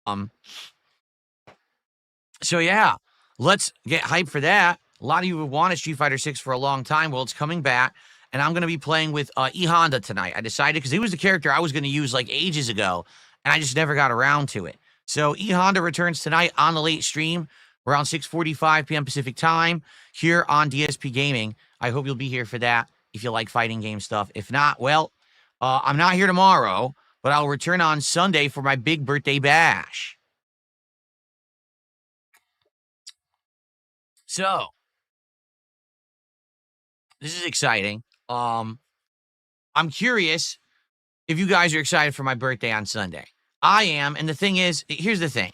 Um, so yeah, let's get hyped for that. A lot of you have wanted Street Fighter 6 for a long time. Well, it's coming back, and I'm going to be playing with E Honda tonight. I decided because he was the character I was going to use like ages ago, and I just never got around to it. So E Honda returns tonight on the late stream around 6:45 p.m. Pacific time here on DSP Gaming. I hope you'll be here for that if you like fighting game stuff. If not, well, I'm not here tomorrow, but I'll return on Sunday for my big birthday bash. So this is exciting. I'm curious if you guys are excited for my birthday on Sunday. I am, and the thing is, here's the thing.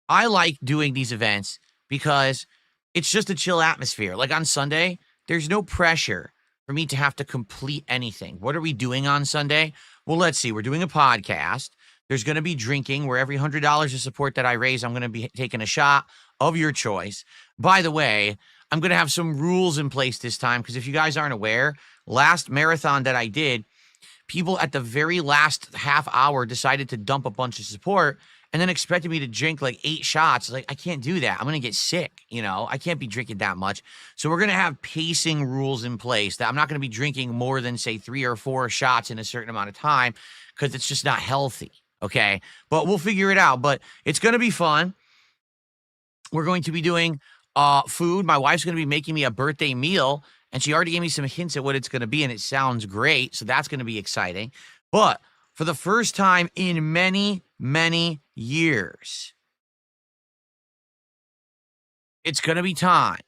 I like doing these events because it's just a chill atmosphere. Like on Sunday, there's no pressure for me to have to complete anything. What are we doing on Sunday? Well, let's see. We're doing a podcast. There's going to be drinking where every $100 of support that I raise, I'm going to be taking a shot of your choice. By the way, I'm going to have some rules in place this time because if you guys aren't aware, last marathon that I did, people at the very last half hour decided to dump a bunch of support and then expected me to drink like 8 shots. Like, I can't do that. I'm going to get sick. I can't be drinking that much. So we're going to have pacing rules in place that I'm not going to be drinking more than, say, 3 or 4 shots in a certain amount of time because it's just not healthy. Okay. But we'll figure it out. But it's going to be fun. We're going to be doing food. My wife's going to be making me a birthday meal, and she already gave me some hints at what it's going to be, and it sounds great. So that's going to be exciting. But for the first time in many, many years, it's going to be time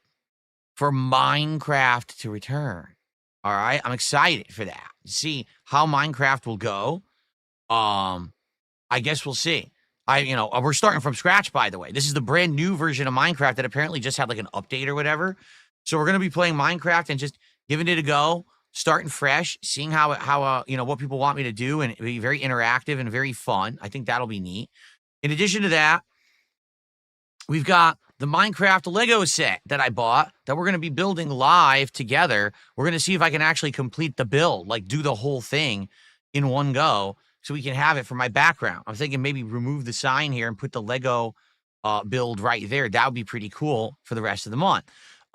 for Minecraft to return. All right. I'm excited for that. See how Minecraft will go. I guess we'll see. We're starting from scratch, by the way. This is the brand new version of Minecraft that apparently just had like an update or whatever. So we're going to be playing Minecraft and just giving it a go, starting fresh, seeing how what people want me to do, and it'll be very interactive and very fun. I think that'll be neat. In addition to that, we've got the Minecraft Lego set that I bought that we're going to be building live together. We're going to see if I can actually complete the build, like do the whole thing in one go so we can have it for my background. I'm thinking maybe remove the sign here and put the Lego build right there. That would be pretty cool for the rest of the month.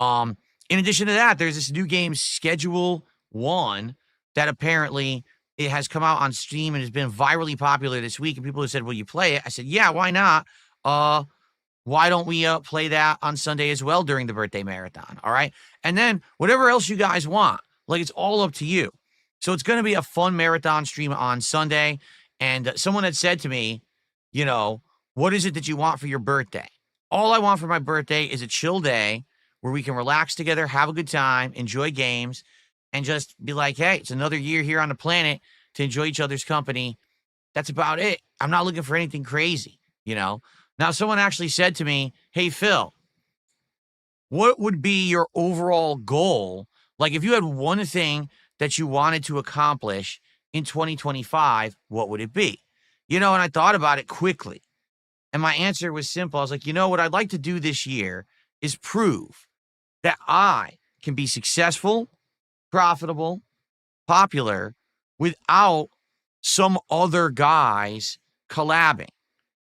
In addition to that, there's this new game, Schedule 1, that apparently it has come out on Steam and has been virally popular this week. And people have said, will you play it? I said, yeah, why not? Why don't we play that on Sunday as well during the birthday marathon? All right. And then whatever else you guys want, like it's all up to you. So it's going to be a fun marathon stream on Sunday. And someone had said to me, what is it that you want for your birthday? All I want for my birthday is a chill day where we can relax together, have a good time, enjoy games, and just be like, hey, it's another year here on the planet to enjoy each other's company. That's about it. I'm not looking for anything crazy, Now, someone actually said to me, hey, Phil, what would be your overall goal? Like, if you had one thing that you wanted to accomplish in 2025, what would it be? And I thought about it quickly. And my answer was simple. I was like, what I'd like to do this year is prove that I can be successful, profitable, popular without some other guys collabing.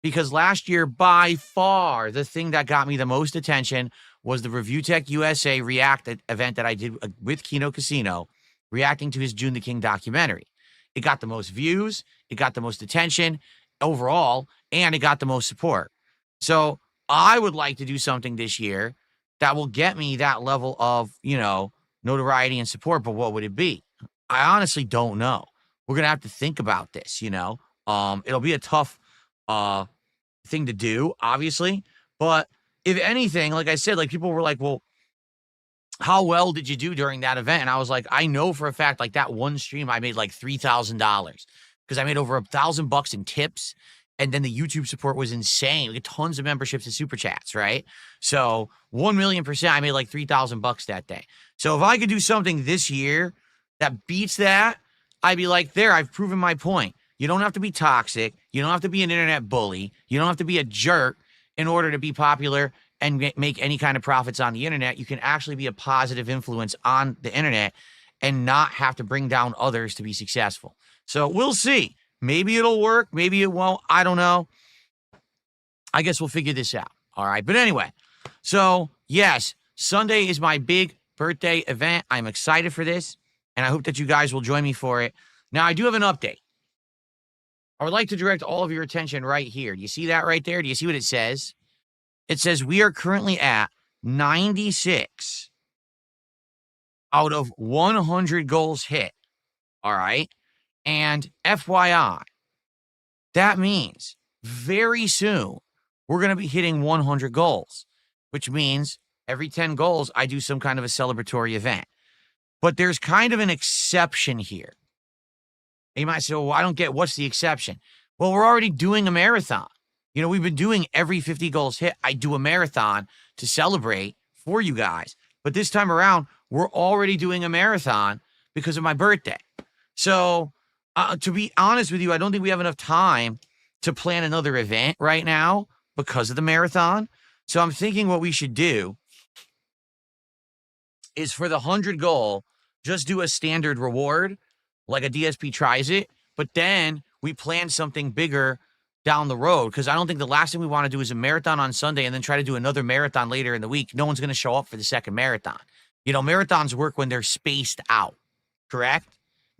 Because last year, by far, the thing that got me the most attention was the Reviewtechusa React event that I did with Kino Casino, reacting to his June the King documentary. It got the most views, it got the most attention overall, and it got the most support. So I would like to do something this year that will get me that level of, notoriety and support, but what would it be? I honestly don't know. We're going to have to think about this, It'll be a tough thing to do, obviously, but if anything, like I said, like people were like, well, how well did you do during that event? And I was like, I know for a fact, like that one stream, I made like $3,000 because I made over $1,000 in tips. And then the YouTube support was insane. We get tons of memberships and super chats, right? So 1,000,000%, I made like $3,000 that day. So if I could do something this year that beats that, I'd be like, there, I've proven my point. You don't have to be toxic. You don't have to be an internet bully. You don't have to be a jerk in order to be popular and make any kind of profits on the internet. You can actually be a positive influence on the internet and not have to bring down others to be successful. So we'll see. Maybe it'll work. Maybe it won't. I don't know. I guess we'll figure this out. All right. But anyway, so yes, Sunday is my big birthday event. I'm excited for this, and I hope that you guys will join me for it. Now, I do have an update. I would like to direct all of your attention right here. Do you see that right there? Do you see what it says? It says we are currently at 96 out of 100 goals hit. All right. And FYI, that means very soon we're going to be hitting 100 goals, which means every 10 goals, I do some kind of a celebratory event. But there's kind of an exception here. And you might say, well, I don't get what's the exception. Well, we're already doing a marathon. You know, we've been doing every 50 goals hit. I do a marathon to celebrate for you guys. But this time around, we're already doing a marathon because of my birthday. So to be honest with you, I don't think we have enough time to plan another event right now because of the marathon. So I'm thinking what we should do is for the 100 goal, just do a standard reward, like a DSP tries it, but then we plan something bigger down the road, because I don't think the last thing we want to do is a marathon on Sunday and then try to do another marathon later in the week. No one's going to show up for the second marathon. You know, marathons work when they're spaced out, correct?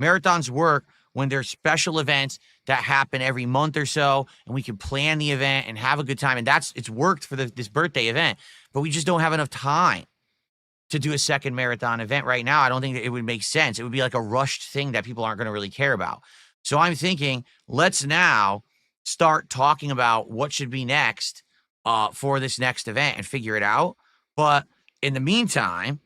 Marathons work when there's special events that happen every month or so, and we can plan the event and have a good time. And it's worked for this birthday event, but we just don't have enough time to do a second marathon event right now. I don't think that it would make sense. It would be like a rushed thing that people aren't going to really care about. So I'm thinking, let's now start talking about what should be next for this next event and figure it out. But in the meantime,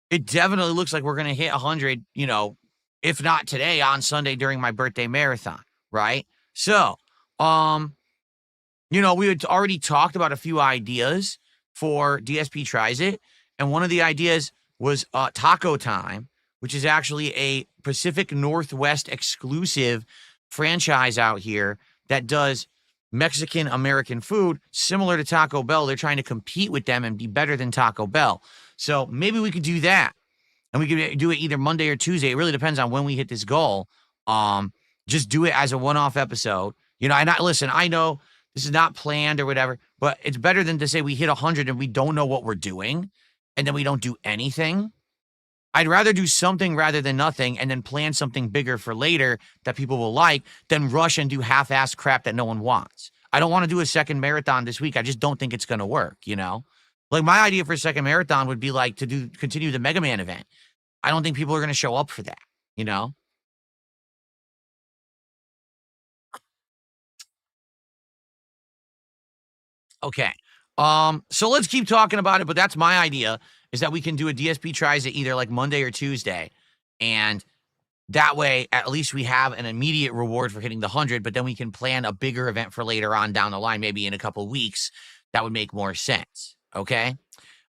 it definitely looks like we're going to hit 100, you know, if not today, on Sunday during my birthday marathon, right? So, you know, we had already talked about a few ideas for DSP Tries It. And one of the ideas was Taco Time, which is actually a Pacific Northwest exclusive franchise out here that does Mexican-American food similar to Taco Bell. They're trying to compete with them and be better than Taco Bell. So maybe we could do that. And we could do it either Monday or Tuesday. It really depends on when we hit this goal. Just do it as a one-off episode. You know, listen, I know this is not planned or whatever, but it's better than to say we hit 100 and we don't know what we're doing, and then we don't do anything. I'd rather do something rather than nothing and then plan something bigger for later that people will like than rush and do half-assed crap that no one wants. I don't want to do a second marathon this week. I just don't think it's going to work, you know? Like, my idea for a second marathon would be like to continue the Mega Man event. I don't think people are going to show up for that, you know? Okay. So let's keep talking about it, but that's my idea, is that we can do a DSP Tries It either like Monday or Tuesday. And that way, at least we have an immediate reward for hitting the 100, but then we can plan a bigger event for later on down the line, maybe in a couple weeks. That would make more sense. Okay.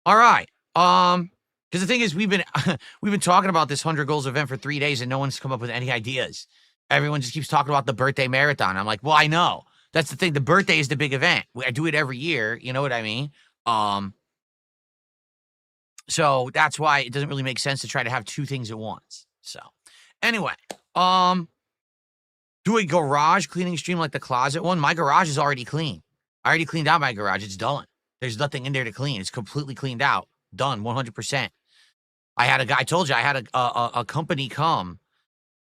All right. Because the thing is, we've been talking about this 100 goals event for 3 days and no one's come up with any ideas. Everyone just keeps talking about the birthday marathon. I'm like, well, I know. That's the thing. The birthday is the big event. I do it every year. You know what I mean? So that's why it doesn't really make sense to try to have two things at once. So anyway, do a garage cleaning stream like the closet one. My garage is already clean. I already cleaned out my garage. It's done. There's nothing in there to clean. It's completely cleaned out. Done 100%. I told you, I had a company come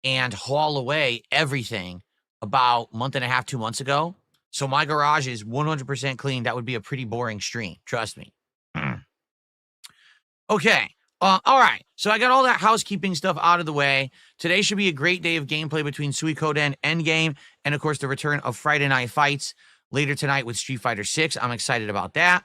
and haul away everything about a month and a half, 2 months ago. So my garage is 100% clean. That would be a pretty boring stream. Trust me. Okay. All right. So I got all that housekeeping stuff out of the way. Today should be a great day of gameplay between Suikoden Endgame and, of course, the return of Friday Night Fights later tonight with Street Fighter 6. I'm excited about that.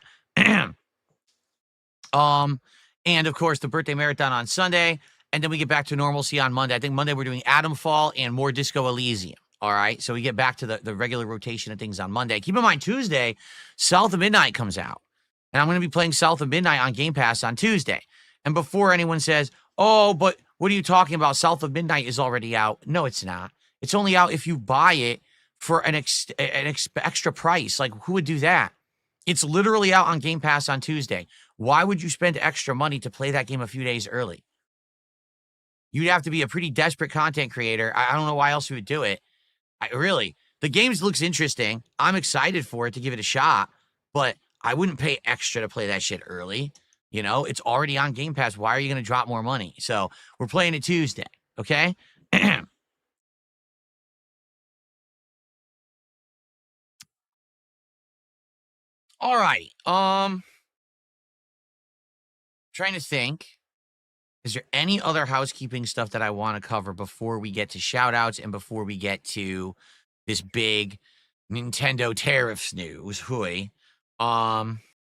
And, of course, the birthday marathon on Sunday. And then we get back to normalcy on Monday. I think Monday we're doing Atom Fall and more Disco Elysium. All right. So we get back to the regular rotation of things on Monday. Keep in mind, Tuesday, South of Midnight comes out. And I'm going to be playing South of Midnight on Game Pass on Tuesday. And before anyone says, oh, but what are you talking about? South of Midnight is already out. No, it's not. It's only out if you buy it for an extra price. Like, who would do that? It's literally out on Game Pass on Tuesday. Why would you spend extra money to play that game a few days early? You'd have to be a pretty desperate content creator. I don't know why else you would do it. Really, The game looks interesting. I'm excited for it to give it a shot, but I wouldn't pay extra to play that shit early. You know, it's already on Game Pass. Why are you going to drop more money? So we're playing it Tuesday, okay? All right. Trying to think. Is there any other housekeeping stuff that I want to cover before we get to shout outs and before we get to this big Nintendo tariffs news? Hooey.